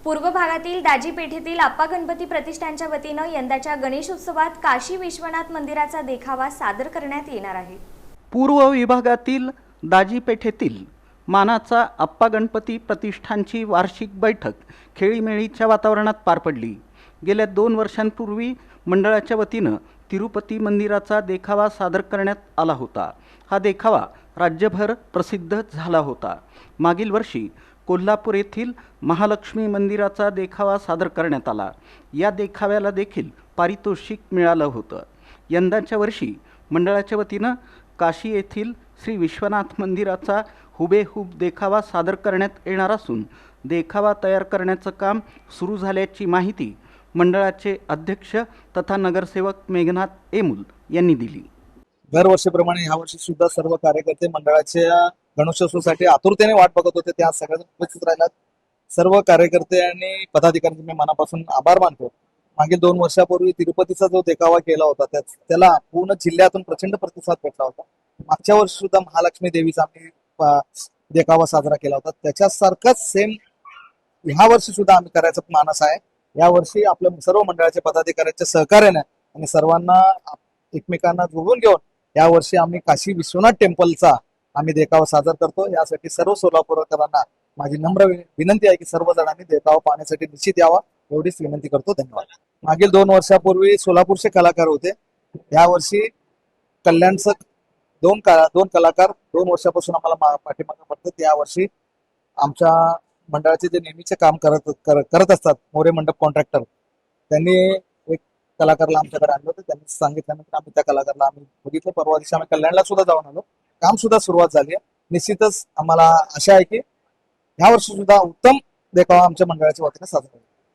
पूर्व भागातील दाजी पेठेतील आप्पा गणपती प्रतिष्ठानच्या वतीनं यंदाच्या गणेशोत्सवात काशी विश्वनाथ मंदिराचा देखावा सादर करण्यात येणार आहे। पूर्व विभागातील दाजी पेठेतील मानाचा आप्पा गणपती प्रतिष्ठानची वार्षिक बैठक खेळीमेळीच्या वातावरणात पार पडली। गेल्या 2 वर्षांपूर्वी मंडळाच्या वतीनं तिरुपती मंदिराचा देखावा सादर करण्यात आला होता। हा देखावा राज्यभर प्रसिद्ध झाला होता। मागील वर्षी कोल्हापूर येथील महालक्ष्मी मंदिराचा देखावा सादर करण्यात आला। या देखाव्याला देखील पारितोषिक मिळालं होतं। यंदाच्या वर्षी मंडळाच्या वतीनं काशी येथील श्री विश्वनाथ मंदिराचा हुबेहूब देखावा सादर करण्यात येणार असून देखावा तयार करण्याचं काम सुरू झाल्याची माहिती मंडळाचे अध्यक्ष तथा नगरसेवक मेघनाथ एमुल यांनी दिली। दरवर्षीप्रमाणे यावर्षी सुद्धा सर्व कार्यकर्ते मंडळाच्या गणेशोत्सवासाठी आतुरतेने वाट बघत होते। त्या सगळ्यांना उपस्थित राहिलात। सर्व कार्यकर्ते आणि पदाधिकाऱ्यांचे मी मनापासून आभार मानतो। मागील 2 वर्षापूर्वी तिरुपतीचा जो देखावा केला होता त्याला पूर्ण जिल्ह्यातून प्रचंड प्रतिसाद भेटला होता। मागच्या वर्षी सुद्धा महालक्ष्मी देवीचा आम्ही देखावा साजरा केला होता। त्याच्यासारखाच सेम ह्या वर्षी सुद्धा आम्ही करायचं मानस आहे। या वर्षी आपल्या सर्व मंडळाच्या पदाधिकाऱ्यांच्या सहकार्याने आणि सर्वांना एकमेकांना जोडून घेऊन या वर्षी आम्ही काशी विश्वनाथ टेम्पलचा आम्ही देखावा सादर करतो। यासाठी सर्व सोलापूरकरांना माझी नम्र विनंती आहे की सर्व जणांनी देखावा पाहण्यासाठी निश्चित यावा, एवढीच विनंती करतो। धन्यवाद। मागील 2 वर्षापूर्वी सोलापूरचे कलाकार होते। या वर्षी कल्याणचं दोन कलाकार 2 वर्षापासून आम्हाला पाठीमागे पडतात। या वर्षी आमच्या मंडळाचे जे नेहमीचे काम करत असतात मोरे मंडप कॉन्ट्रॅक्टर, त्यांनी एक कलाकारला आमच्याकडे आणलं होतं। त्यांनी सांगितल्यानंतर आम्ही त्या कलाकारला आम्ही बघितलं। परवा दिवशी आम्ही कल्याणला सुद्धा जाऊन आलो। काम सुद्धा सुरुवात झाली आहे। निश्चितच आम्हाला आशा आहे की ह्या वर्षी सुद्धा उत्तम देखावा आमच्या मंडळाच्या वतीने साजरा होईल।